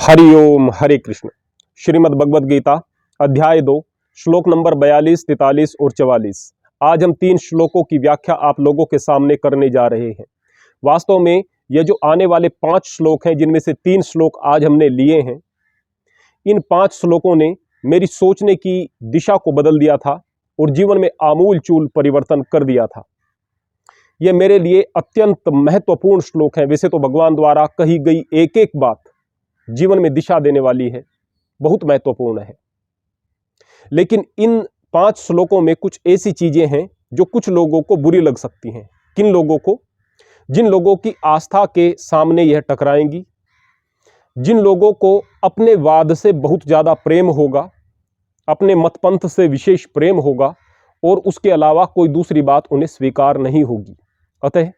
हरिओम हरे कृष्ण। श्रीमद् भगवद गीता अध्याय 2 श्लोक नंबर 42, 43 और 44। आज हम 3 श्लोकों की व्याख्या आप लोगों के सामने करने जा रहे हैं। वास्तव में ये जो आने वाले 5 श्लोक हैं, जिनमें से 3 श्लोक आज हमने लिए हैं, इन 5 श्लोकों ने मेरी सोचने की दिशा को बदल दिया था और जीवन में आमूल चूल परिवर्तन कर दिया था। यह मेरे लिए अत्यंत महत्वपूर्ण श्लोक है। वैसे तो भगवान द्वारा कही गई एक एक बात जीवन में दिशा देने वाली है, बहुत महत्वपूर्ण है, लेकिन इन 5 श्लोकों में कुछ ऐसी चीजें हैं जो कुछ लोगों को बुरी लग सकती हैं। किन लोगों को? जिन लोगों की आस्था के सामने यह टकराएंगी, जिन लोगों को अपने वाद से बहुत ज्यादा प्रेम होगा, अपने मतपंथ से विशेष प्रेम होगा और उसके अलावा कोई दूसरी बात उन्हें स्वीकार नहीं होगी। अतः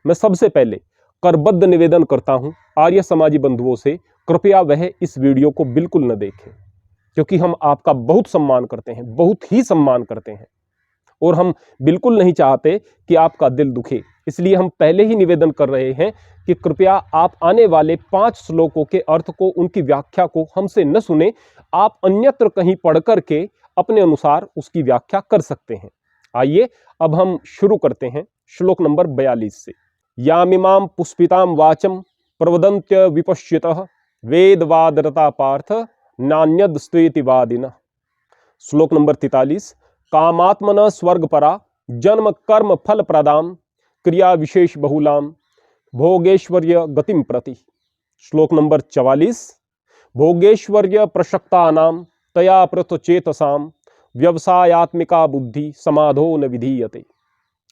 मैं सबसे पहले करबद्ध निवेदन करता हूं आर्य समाजी बंधुओं से, कृपया वह इस वीडियो को बिल्कुल न देखें, क्योंकि हम आपका बहुत सम्मान करते हैं, बहुत ही सम्मान करते हैं, और हम बिल्कुल नहीं चाहते कि आपका दिल दुखे। इसलिए हम पहले ही निवेदन कर रहे हैं कि कृपया आप आने वाले 5 श्लोकों के अर्थ को, उनकी व्याख्या को हमसे न सुने। आप अन्यत्र कहीं पढ़ करके अपने अनुसार उसकी व्याख्या कर सकते हैं। आइए अब हम शुरू करते हैं श्लोक नंबर 42 से। यामिमाम पुष्पिताम वाचम प्रवदन्त्य विपश्यतः वेदवादरता पार्थ नान्यद स्त्वेति वादिनः। श्लोक नंबर 43। कामात्मन स्वर्गपरा जन्म कर्म फल प्रदाम क्रिया विशेष बहुलाम भोगेश्वर्य गतिम प्रति। श्लोक नंबर 44। भोगेश्वर्य प्रशक्तानाम तया पृथचेतसाम व्यवसायात्मिका बुद्धि समाधो न विधीयते।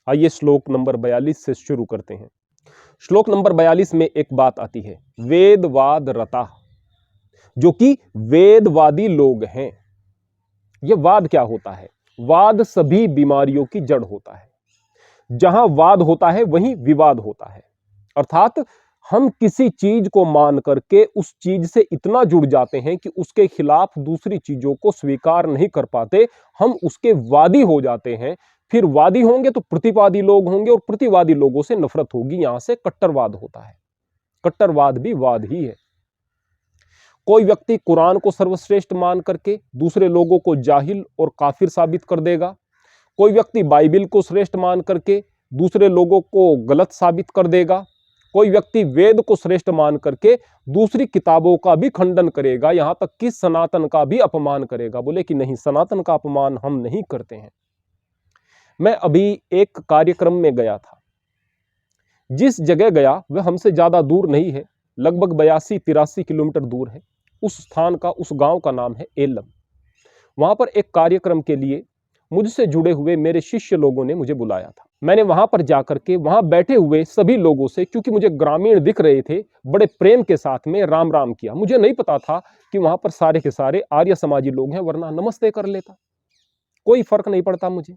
आइए श्लोक नंबर 42 से शुरू करते हैं। श्लोक नंबर 42 में एक बात आती है, वेदवाद रता, जो कि वेदवादी लोग हैं। यह वाद क्या होता है? वाद सभी बीमारियों की जड़ होता है। जहां वाद होता है वहीं विवाद होता है। अर्थात हम किसी चीज को मान करके उस चीज से इतना जुड़ जाते हैं कि उसके खिलाफ दूसरी चीजों को स्वीकार नहीं कर पाते, हम उसके वादी हो जाते हैं। फिर वादी होंगे तो प्रतिवादी लोग होंगे और प्रतिवादी लोगों से नफरत होगी। यहां से कट्टरवाद होता है। कट्टरवाद भी वाद ही है। कोई व्यक्ति कुरान को सर्वश्रेष्ठ मान करके दूसरे लोगों को जाहिल और काफिर साबित कर देगा। कोई व्यक्ति बाइबिल को श्रेष्ठ मान करके दूसरे लोगों को गलत साबित कर देगा। कोई व्यक्ति वेद को श्रेष्ठ मान करके दूसरी किताबों का भी खंडन करेगा, यहां तक कि सनातन का भी अपमान करेगा। बोले कि नहीं, सनातन का अपमान हम नहीं करते हैं। मैं अभी एक कार्यक्रम में गया था। जिस जगह गया वह हमसे ज्यादा दूर नहीं है, लगभग 82-83 किलोमीटर दूर है। उस स्थान का, उस गांव का नाम है एलम। वहां पर एक कार्यक्रम के लिए मुझसे जुड़े हुए मेरे शिष्य लोगों ने मुझे बुलाया था। मैंने वहां पर जाकर के वहां बैठे हुए सभी लोगों से, क्योंकि मुझे ग्रामीण दिख रहे थे, बड़े प्रेम के साथ में राम राम किया। मुझे नहीं पता था कि वहां पर सारे के सारे आर्य समाजी लोग हैं, वरना नमस्ते कर लेता, कोई फर्क नहीं पड़ता मुझे।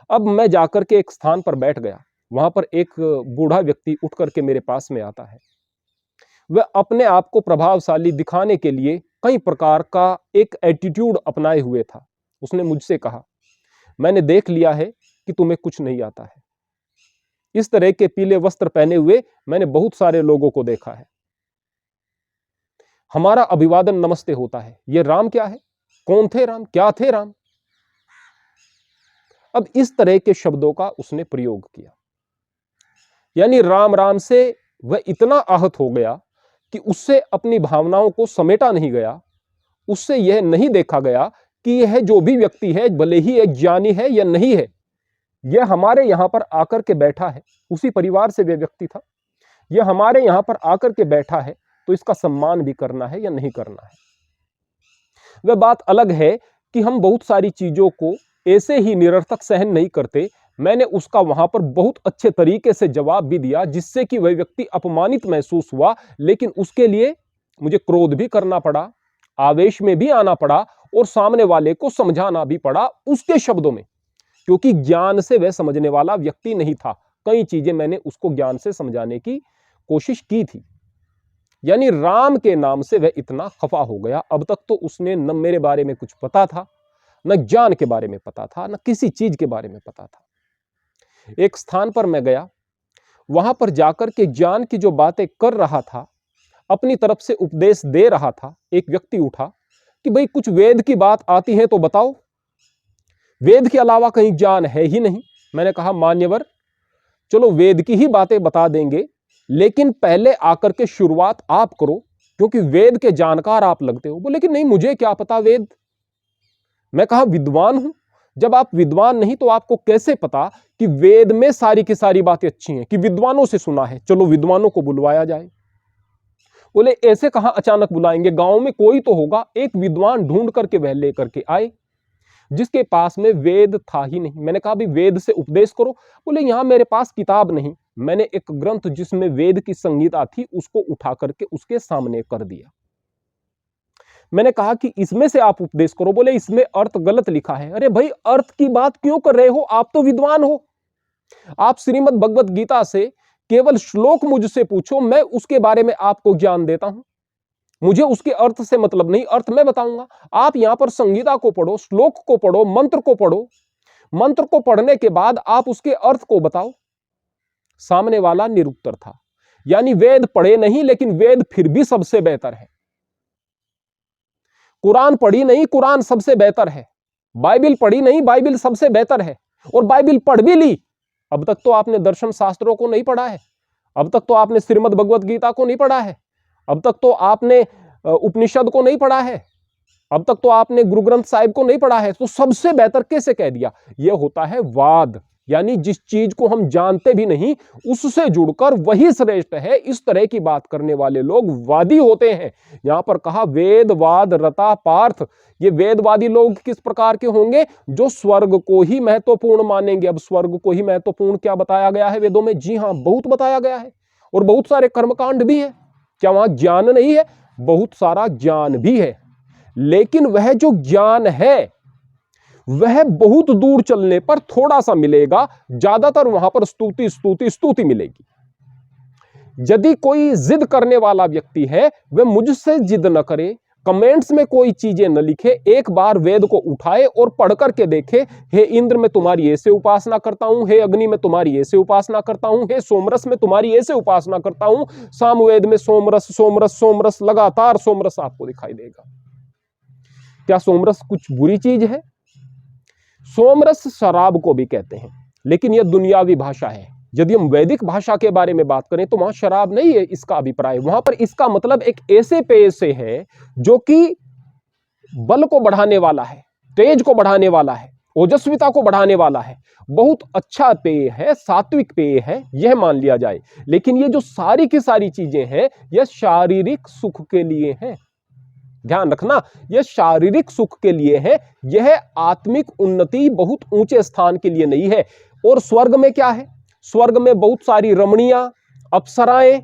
अब मैं जाकर के एक स्थान पर बैठ गया। वहां पर एक बूढ़ा व्यक्ति उठ करके मेरे पास में आता है। वह अपने आप को प्रभावशाली दिखाने के लिए कई प्रकार का एक एटीट्यूड अपनाए हुए था। उसने मुझसे कहा, मैंने देख लिया है कि तुम्हें कुछ नहीं आता है। इस तरह के पीले वस्त्र पहने हुए मैंने बहुत सारे लोगों को देखा है। हमारा अभिवादन नमस्ते होता है। ये राम क्या है? कौन थे राम? क्या थे राम? अब इस तरह के शब्दों का उसने प्रयोग किया। यानी राम राम से वह इतना आहत हो गया कि उससे अपनी भावनाओं को समेटा नहीं गया। उससे यह नहीं देखा गया कि यह जो भी व्यक्ति है, भले ही एक ज्ञानी है या नहीं है, यह हमारे यहां पर आकर के बैठा है, उसी परिवार से वह व्यक्ति था, यह हमारे यहां पर आकर के बैठा है, तो इसका सम्मान भी करना है या नहीं करना है। वह बात अलग है कि हम बहुत सारी चीजों को ऐसे ही निरर्थक सहन नहीं करते। मैंने उसका वहां पर बहुत अच्छे तरीके से जवाब भी दिया, जिससे कि वह व्यक्ति अपमानित महसूस हुआ, लेकिन उसके लिए मुझे क्रोध भी करना पड़ा, आवेश में भी आना पड़ा और सामने वाले को समझाना भी पड़ा उसके शब्दों में, क्योंकि ज्ञान से वह समझने वाला व्यक्ति नहीं था। कई चीजें मैंने उसको ज्ञान से समझाने की कोशिश की थी। यानी राम के नाम से वह इतना खफा हो गया। अब तक तो उसने न मेरे बारे में कुछ पता था, न ज्ञान के बारे में पता था, न किसी चीज के बारे में पता था। एक स्थान पर मैं गया, वहां पर जाकर के ज्ञान की जो बातें कर रहा था, अपनी तरफ से उपदेश दे रहा था, एक व्यक्ति उठा कि भाई कुछ वेद की बात आती है तो बताओ, वेद के अलावा कहीं ज्ञान है ही नहीं। मैंने कहा मान्यवर, चलो वेद की ही बातें बता देंगे, लेकिन पहले आकर के शुरुआत आप करो, क्योंकि वेद के जानकार आप लगते हो। बोले कि नहीं, मुझे क्या पता वेद। मैं कहा विद्वान हूं, जब आप विद्वान नहीं तो आपको कैसे पता कि वेद में सारी की सारी बातें अच्छी हैं, कि विद्वानों से सुना है, चलो विद्वानों को बुलवाया जाए। बोले ऐसे कहां अचानक बुलाएंगे, गांव में कोई तो होगा। एक विद्वान ढूंढ करके वह लेकर के आए, जिसके पास में वेद था ही नहीं। मैंने कहा भी वेद से उपदेश करो। बोले यहां मेरे पास किताब नहीं। मैंने एक ग्रंथ जिसमें वेद की संहिता थी उसको उठा करके उसके सामने कर दिया। मैंने कहा कि इसमें से आप उपदेश करो। बोले इसमें अर्थ गलत लिखा है। अरे भाई, अर्थ की बात क्यों कर रहे हो, आप तो विद्वान हो। आप श्रीमद् भगवत गीता से केवल श्लोक मुझसे पूछो, मैं उसके बारे में आपको ज्ञान देता हूं। मुझे उसके अर्थ से मतलब नहीं, अर्थ मैं बताऊंगा। आप यहां पर संहिता को पढ़ो, श्लोक को पढ़ो, मंत्र को पढ़ो। मंत्र को पढ़ने के बाद आप उसके अर्थ को बताओ। सामने वाला निरुत्तर था, यानी वेद पढ़े नहीं, लेकिन वेद फिर भी सबसे बेहतर है। कुरान पढ़ी नहीं, कुरान सबसे बेहतर है। बाइबिल पढ़ी नहीं, बाइबिल सबसे बेहतर है। और बाइबिल पढ़ भी ली, अब तक तो आपने दर्शन शास्त्रों को नहीं पढ़ा है, अब तक तो आपने श्रीमद् भगवत गीता को नहीं पढ़ा है, अब तक तो आपने उपनिषद को नहीं पढ़ा है, अब तक तो आपने गुरु ग्रंथ साहिब को नहीं पढ़ा है। तो सबसे बेहतर कैसे कह दिया? यह होता है वाद, यानी जिस चीज को हम जानते भी नहीं उससे जुड़कर वही श्रेष्ठ है, इस तरह की बात करने वाले लोग वादी होते हैं। यहां पर कहा वेद वाद रता पार्थ। ये वेदवादी लोग किस प्रकार के होंगे? जो स्वर्ग को ही महत्वपूर्ण मानेंगे। अब स्वर्ग को ही महत्वपूर्ण क्या बताया गया है वेदों में? जी हां, बहुत बताया गया है, और बहुत सारे कर्मकांड भी है। क्या वहां ज्ञान नहीं है? बहुत सारा ज्ञान भी है, लेकिन वह जो ज्ञान है वह बहुत दूर चलने पर थोड़ा सा मिलेगा, ज्यादातर वहां पर स्तुति स्तुति स्तुति मिलेगी। यदि कोई जिद करने वाला व्यक्ति है, वह मुझसे जिद न करे, कमेंट्स में कोई चीजें न लिखे, एक बार वेद को उठाए और पढ़ करके देखे। हे इंद्र मैं तुम्हारी ऐसे उपासना करता हूं, हे अग्नि मैं तुम्हारी ऐसे उपासना करता हूं, हे सोमरस मैं तुम्हारी ऐसे उपासना करता हूं। सामवेद में सोमरस सोमरस सोमरस, लगातार सोमरस आपको दिखाई देगा। क्या सोमरस कुछ बुरी चीज है? सोमरस शराब को भी कहते हैं, लेकिन यह दुनियावी भाषा है। यदि हम वैदिक भाषा के बारे में बात करें तो वहां शराब नहीं है इसका अभिप्राय। वहां पर इसका मतलब एक ऐसे पेय से है जो कि बल को बढ़ाने वाला है, तेज को बढ़ाने वाला है, ओजस्विता को बढ़ाने वाला है। बहुत अच्छा पेय है, सात्विक पेय है, यह मान लिया जाए। लेकिन ये जो सारी की सारी चीजें हैं, यह शारीरिक सुख के लिए हैं। ध्यान रखना, यह शारीरिक सुख के लिए है, यह आत्मिक उन्नति बहुत ऊंचे स्थान के लिए नहीं है। और स्वर्ग में क्या है? स्वर्ग में बहुत सारी रमणियां, अप्सराएं,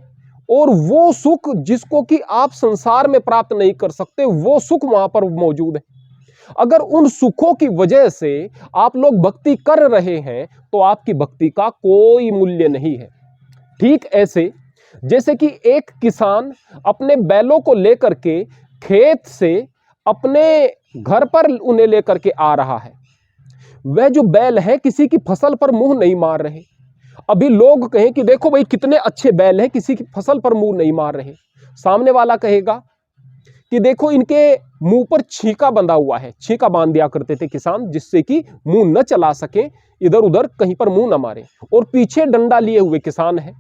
और वो सुख जिसको कि आप संसार में प्राप्त नहीं कर सकते, वो सुख वहां पर मौजूद है। अगर उन सुखों की वजह से आप लोग भक्ति कर रहे हैं तो आपकी भक्ति का कोई मूल्य नहीं है। ठीक ऐसे जैसे कि एक किसान अपने बैलों को लेकर के खेत से अपने घर पर उन्हें लेकर के आ रहा है, वह जो बैल है किसी की फसल पर मुंह नहीं मार रहे। अभी लोग कहें कि देखो भाई कितने अच्छे बैल हैं, किसी की फसल पर मुंह नहीं मार रहे। सामने वाला कहेगा कि देखो इनके मुंह पर छींका बंधा हुआ है। छींका बांध दिया करते थे किसान, जिससे कि मुंह न चला सके, इधर उधर कहीं पर मुंह न मारे। और पीछे डंडा लिए हुए किसान है।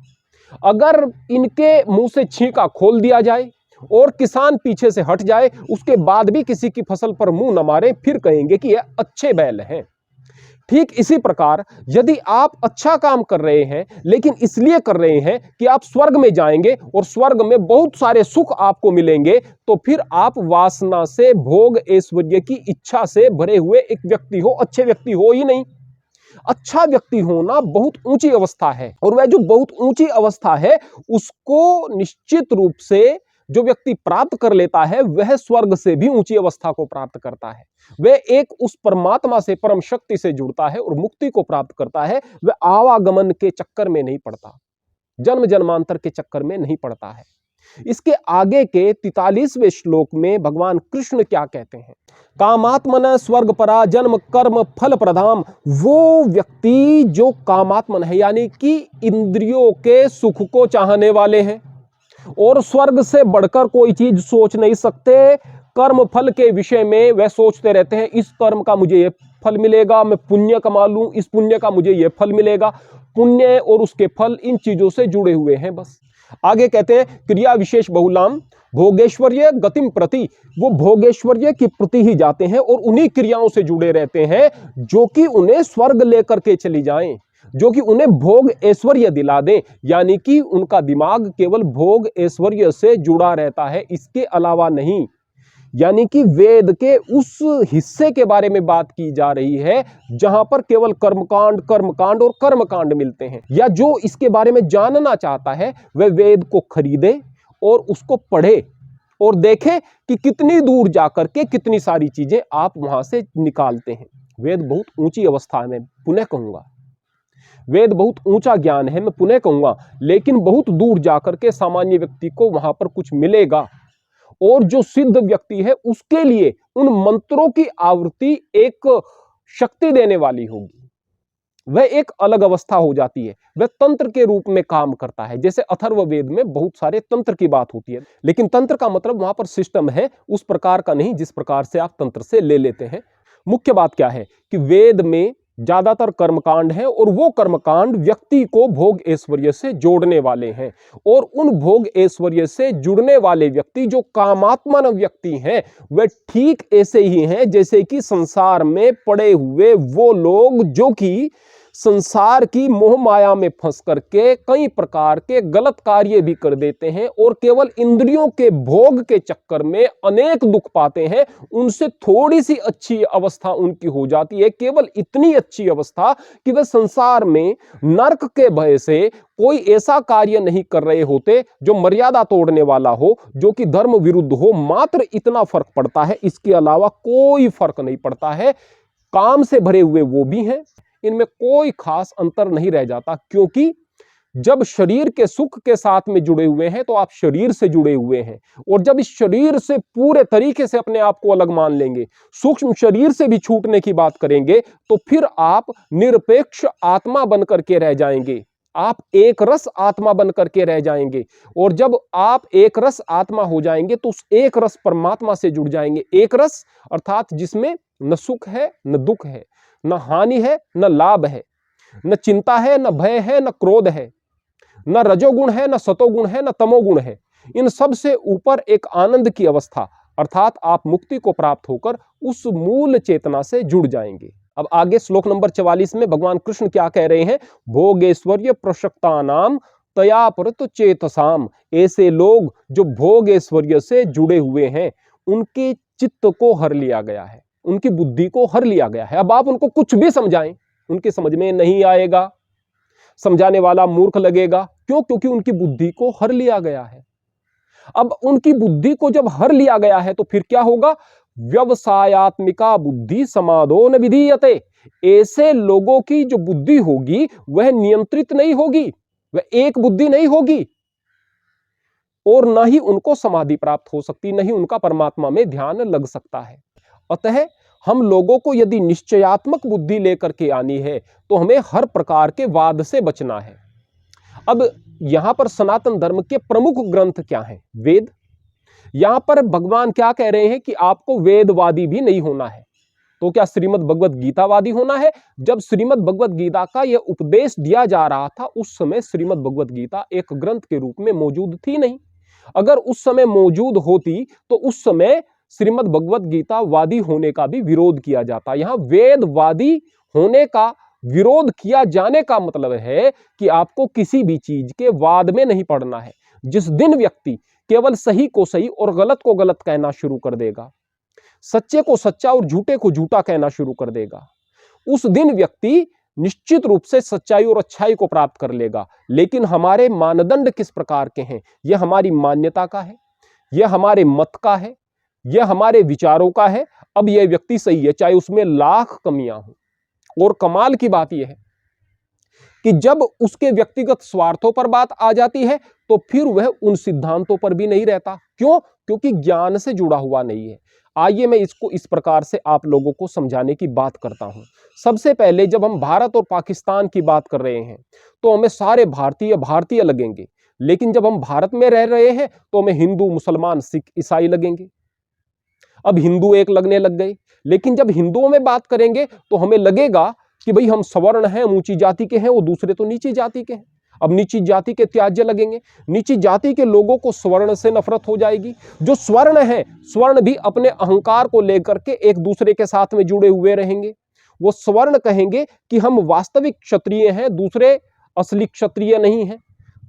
अगर इनके मुंह से छींका खोल दिया जाए और किसान पीछे से हट जाए, उसके बाद भी किसी की फसल पर मुंह न मारे, फिर कहेंगे कि ये अच्छे बैल हैं। ठीक इसी प्रकार यदि आप अच्छा काम कर रहे हैं, लेकिन इसलिए कर रहे हैं कि आप स्वर्ग में जाएंगे और स्वर्ग में बहुत सारे सुख आपको मिलेंगे, तो फिर आप वासना से, भोग ऐश्वर्य की इच्छा से भरे हुए एक व्यक्ति हो, अच्छे व्यक्ति हो ही नहीं। अच्छा व्यक्ति होना बहुत ऊंची अवस्था है, और वह जो बहुत ऊंची अवस्था है उसको निश्चित रूप से जो व्यक्ति प्राप्त कर लेता है वह स्वर्ग से भी ऊंची अवस्था को प्राप्त करता है। वह एक उस परमात्मा से, परम शक्ति से जुड़ता है और मुक्ति को प्राप्त करता है। वह आवागमन के चक्कर में नहीं पड़ता, जन्म जन्मांतर के चक्कर में नहीं पड़ता है। इसके आगे के 43वें श्लोक में भगवान कृष्ण क्या कहते हैं? कामात्मन स्वर्ग परा जन्म कर्म फल प्रधाम। वो व्यक्ति जो कामात्मन है, यानी कि इंद्रियों के सुख को चाहने वाले हैं, और स्वर्ग से बढ़कर कोई चीज सोच नहीं सकते। कर्म फल के विषय में वह सोचते रहते हैं, इस कर्म का मुझे ये फल मिलेगा, मैं पुण्य कमा लूं, इस पुण्य का मुझे ये फल मिलेगा। पुण्य और उसके फल इन चीजों से जुड़े हुए हैं बस। आगे कहते हैं क्रिया विशेष बहुलाम भोगेश्वर्य गतिम प्रति, वो भोगेश्वर्य की प्रति ही जाते हैं और उन्हीं क्रियाओं से जुड़े रहते हैं जो कि उन्हें स्वर्ग लेकर के चली जाएं, जो कि उन्हें भोग ऐश्वर्य दिला दें। यानी कि उनका दिमाग केवल भोग ऐश्वर्य से जुड़ा रहता है, इसके अलावा नहीं। यानी कि वेद के उस हिस्से के बारे में बात की जा रही है जहां पर केवल कर्मकांड और कर्मकांड मिलते हैं। या जो इसके बारे में जानना चाहता है वह वेद को खरीदे और उसको पढ़े और देखे कि कितनी दूर जाकर के कितनी सारी चीजें आप वहां से निकालते हैं। वेद बहुत ऊंची अवस्था में, पुनः कहूंगा, वेद बहुत ऊंचा ज्ञान है, मैं पुनः कहूंगा, लेकिन बहुत दूर जाकर के सामान्य व्यक्ति को वहां पर कुछ मिलेगा। और जो सिद्ध व्यक्ति है उसके लिए उन मंत्रों की आवृत्ति एक शक्ति देने वाली होगी, वह एक अलग अवस्था हो जाती है, वह तंत्र के रूप में काम करता है। जैसे अथर्ववेद में बहुत सारे तंत्र की बात होती है, लेकिन तंत्र का मतलब वहां पर सिस्टम है, उस प्रकार का नहीं जिस प्रकार से आप तंत्र से ले लेते हैं। मुख्य बात क्या है कि वेद में ज्यादातर कर्मकांड है और वो कर्मकांड व्यक्ति को भोग ऐश्वर्य से जोड़ने वाले हैं। और उन भोग ऐश्वर्य से जुड़ने वाले व्यक्ति जो कामात्मन व्यक्ति हैं वे ठीक ऐसे ही हैं जैसे कि संसार में पड़े हुए वो लोग जो कि संसार की मोह माया में फंस करके कई प्रकार के गलत कार्य भी कर देते हैं और केवल इंद्रियों के भोग के चक्कर में अनेक दुख पाते हैं। उनसे थोड़ी सी अच्छी अवस्था उनकी हो जाती है, केवल इतनी अच्छी अवस्था कि वे संसार में नरक के भय से कोई ऐसा कार्य नहीं कर रहे होते जो मर्यादा तोड़ने वाला हो, जो कि धर्म विरुद्ध हो। मात्र इतना फर्क पड़ता है, इसके अलावा कोई फर्क नहीं पड़ता है। काम से भरे हुए वो भी हैं, इनमें कोई खास अंतर नहीं रह जाता, क्योंकि जब शरीर के सुख के साथ में जुड़े हुए हैं तो आप शरीर से जुड़े हुए हैं। और जब इस शरीर से पूरे तरीके से अपने आप को अलग मान लेंगे, सूक्ष्म शरीर से भी छूटने की बात करेंगे, तो फिर आप निरपेक्ष आत्मा बनकर के रह जाएंगे, आप एक रस आत्मा बनकर के रह जाएंगे। और जब आप एक रस आत्मा हो जाएंगे तो उस एक रस परमात्मा से जुड़ जाएंगे। एक रस अर्थात जिसमें न सुख है न दुख है, न हानि है न लाभ है, न चिंता है न भय है न क्रोध है, न रजोगुण है न सतोगुण है न तमोगुण है। इन सब से ऊपर एक आनंद की अवस्था, अर्थात आप मुक्ति को प्राप्त होकर उस मूल चेतना से जुड़ जाएंगे। अब आगे श्लोक नंबर 44 में भगवान कृष्ण क्या कह रहे हैं? भोगेश्वर्य प्रशक्ता नाम तया परत चेतसाम। ऐसे लोग जो भोग ऐश्वर्य से जुड़े हुए हैं उनके चित्त को हर लिया गया है, उनकी बुद्धि को हर लिया गया है। अब आप उनको कुछ भी समझाएं उनके समझ में नहीं आएगा, समझाने वाला मूर्ख लगेगा। क्यों? क्योंकि उनकी बुद्धि को हर लिया गया है। अब उनकी बुद्धि को जब हर लिया गया है तो फिर क्या होगा? व्यवसायत्मिका बुद्धि समादो न विधीयते। ऐसे लोगों की जो बुद्धि होगी वह नियंत्रित नहीं होगी, वह एक बुद्धि नहीं होगी, और न ही उनको समाधि प्राप्त हो सकती, न ही उनका परमात्मा में ध्यान लग सकता है। अतः हम लोगों को यदि निश्चयात्मक बुद्धि लेकर के आनी है तो हमें हर प्रकार के वाद से बचना है। अब यहां पर सनातन धर्म के प्रमुख ग्रंथ क्या हैं? वेद। यहां पर भगवान क्या कह रहे हैं कि आपको वेदवादी भी नहीं होना है। तो क्या श्रीमद् भगवत गीतावादी होना है? जब श्रीमद् भगवत गीता का यह उपदेश दिया जा रहा था उस समय श्रीमद् भगवत गीता एक ग्रंथ के रूप में मौजूद थी नहीं। अगर उस समय मौजूद होती तो उस समय श्रीमद् भगवत गीता वादी होने का भी विरोध किया जाता। यहां वेदवादी होने का विरोध किया जाने का मतलब है कि आपको किसी भी चीज के वाद में नहीं पड़ना है। जिस दिन व्यक्ति केवल सही को सही और गलत को गलत कहना शुरू कर देगा, सच्चे को सच्चा और झूठे को झूठा कहना शुरू कर देगा, उस दिन व्यक्ति निश्चित रूप से सच्चाई और अच्छाई को प्राप्त कर लेगा। लेकिन हमारे मानदंड किस प्रकार के हैं? यह हमारी मान्यता का है, यह हमारे मत का है, यह हमारे विचारों का है। अब यह व्यक्ति सही है चाहे उसमें लाख कमियां हो। और कमाल की बात यह है कि जब उसके व्यक्तिगत स्वार्थों पर बात आ जाती है तो फिर वह उन सिद्धांतों पर भी नहीं रहता। क्यों? क्योंकि ज्ञान से जुड़ा हुआ नहीं है। आइए मैं इसको इस प्रकार से आप लोगों को समझाने की बात करता हूं। सबसे पहले जब हम भारत और पाकिस्तान की बात कर रहे हैं तो हमें सारे भारतीय भारतीय लगेंगे, लेकिन जब हम भारत में रह रहे हैं तो हमें हिंदू, मुसलमान, सिख, ईसाई लगेंगे। अब हिंदू एक लगने लग गए, लेकिन जब हिंदुओं में बात करेंगे तो हमें लगेगा कि भाई हम सवर्ण हैं, ऊंची जाति के हैं, वो दूसरे तो नीची जाति के हैं। अब नीची जाति के त्याज्य लगेंगे, नीची जाति के लोगों को स्वर्ण से नफरत हो जाएगी। जो स्वर्ण है, स्वर्ण भी अपने अहंकार को लेकर के एक दूसरे के साथ में जुड़े हुए रहेंगे। वो स्वर्ण कहेंगे कि हम वास्तविक क्षत्रिय हैं, दूसरे असली क्षत्रिय नहीं हैं।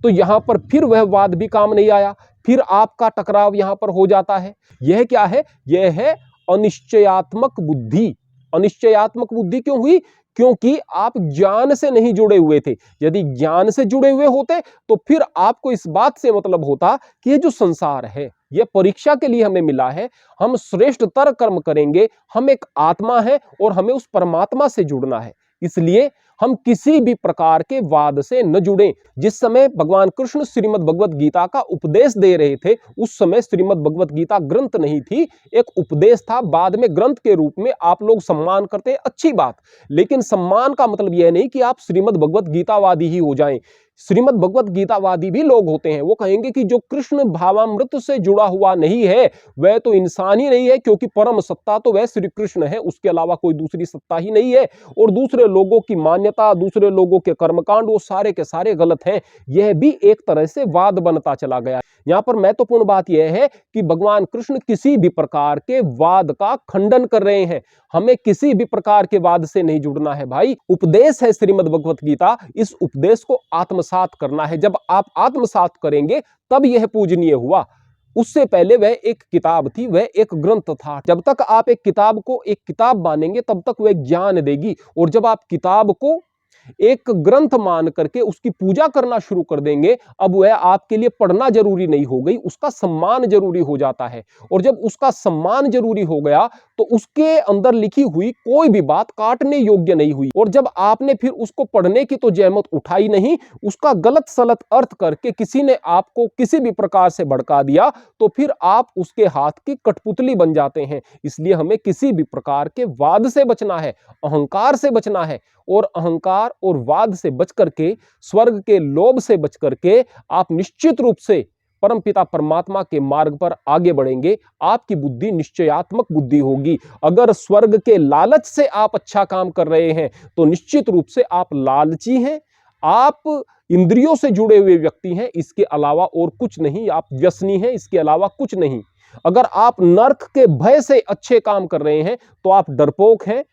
तो यहां पर फिर वह वाद भी काम नहीं आया, फिर आपका टकराव यहां पर हो जाता है। यह क्या है? यह है अनिश्चयात्मक बुद्धि। अनिश्चयात्मक बुद्धि क्यों हुई? क्योंकि आप ज्ञान से नहीं जुड़े हुए थे। यदि ज्ञान से जुड़े हुए होते तो फिर आपको इस बात से मतलब होता कि ये जो संसार है, यह परीक्षा के लिए हमें मिला है, हम श्रेष्ठतर कर्म करेंगे, हम एक आत्मा है और हमें उस परमात्मा से जुड़ना है। इसलिए हम किसी भी प्रकार के वाद से न जुड़ें। जिस समय भगवान कृष्ण श्रीमद् भगवत गीता का उपदेश दे रहे थे, उस समय श्रीमद् भगवत गीता ग्रंथ नहीं थी, एक उपदेश था। बाद में ग्रंथ के रूप में आप लोग सम्मान करते हैं, अच्छी बात, लेकिन सम्मान का मतलब यह नहीं कि आप श्रीमद् भगवत गीतावादी ही हो जाएं। श्रीमद् भगवत गीतावादी भी लोग होते हैं, वो कहेंगे कि जो कृष्ण भावामृत से जुड़ा हुआ नहीं है वह तो इंसान ही नहीं है, क्योंकि परम सत्ता तो वह श्री कृष्ण है, उसके अलावा कोई दूसरी सत्ता ही नहीं है। और दूसरे लोगों की मान्यता, दूसरे लोगों के कर्मकांड, वो सारे के सारे गलत हैं। यह भी एक तरह से वाद बनता चला गया। यहां पर महत्वपूर्ण बात यह है कि भगवान कृष्ण किसी भी प्रकार के वाद का खंडन कर रहे हैं। हमें किसी भी प्रकार के वाद से नहीं जुड़ना है भाई। उपदेश है श्रीमद् भगवत गीता, इस उपदेश को आत्मसात करना है। जब आप आत्मसात करेंगे तब यह पूजनीय हुआ। उससे पहले वह एक किताब थी, वह एक ग्रंथ था। जब तक आप एक किताब को एक किताब मानेंगे तब तक वह ज्ञान देगी, और जब आप किताब को एक ग्रंथ मान करके उसकी पूजा करना शुरू कर देंगे, अब वह आपके लिए पढ़ना जरूरी नहीं हो गई, उसका सम्मान जरूरी हो जाता है। और जब उसका सम्मान जरूरी हो गया तो उसके अंदर लिखी हुई कोई भी बात काटने योग्य नहीं हुई। और जब आपने फिर उसको पढ़ने की तो जहमत उठाई नहीं, उसका गलत सलत अर्थ करके किसी ने आपको किसी भी प्रकार से भड़का दिया, तो फिर आप उसके हाथ की कठपुतली बन जाते हैं। इसलिए हमें किसी भी प्रकार के वाद से बचना है, अहंकार से बचना है, और अहंकार और वाद से बच करके, स्वर्ग के लोभ से बच करके आप निश्चित रूप से परमपिता परमात्मा के मार्ग पर आगे बढ़ेंगे। आपकी बुद्धि निश्चयात्मक बुद्धि होगी। अगर स्वर्ग के लालच से आप अच्छा काम कर रहे हैं तो निश्चित रूप से आप लालची हैं, आप इंद्रियों से जुड़े हुए व्यक्ति हैं, इसके अलावा और कुछ नहीं। आप व्यसनी हैं, इसके अलावा कुछ नहीं। अगर आप नरक के भय से अच्छे काम कर रहे हैं तो आप डरपोक हैं,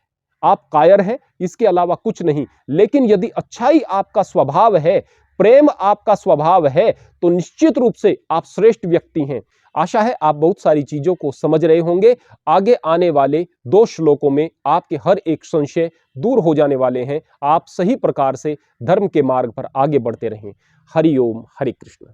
आप कायर हैं, इसके अलावा कुछ नहीं। लेकिन यदि अच्छाई आपका स्वभाव है, प्रेम आपका स्वभाव है, तो निश्चित रूप से आप श्रेष्ठ व्यक्ति हैं। आशा है आप बहुत सारी चीजों को समझ रहे होंगे। आगे आने वाले 2 श्लोकों में आपके हर एक संशय दूर हो जाने वाले हैं। आप सही प्रकार से धर्म के मार्ग पर आगे बढ़ते रहें। हरि ओम, हरि कृष्ण।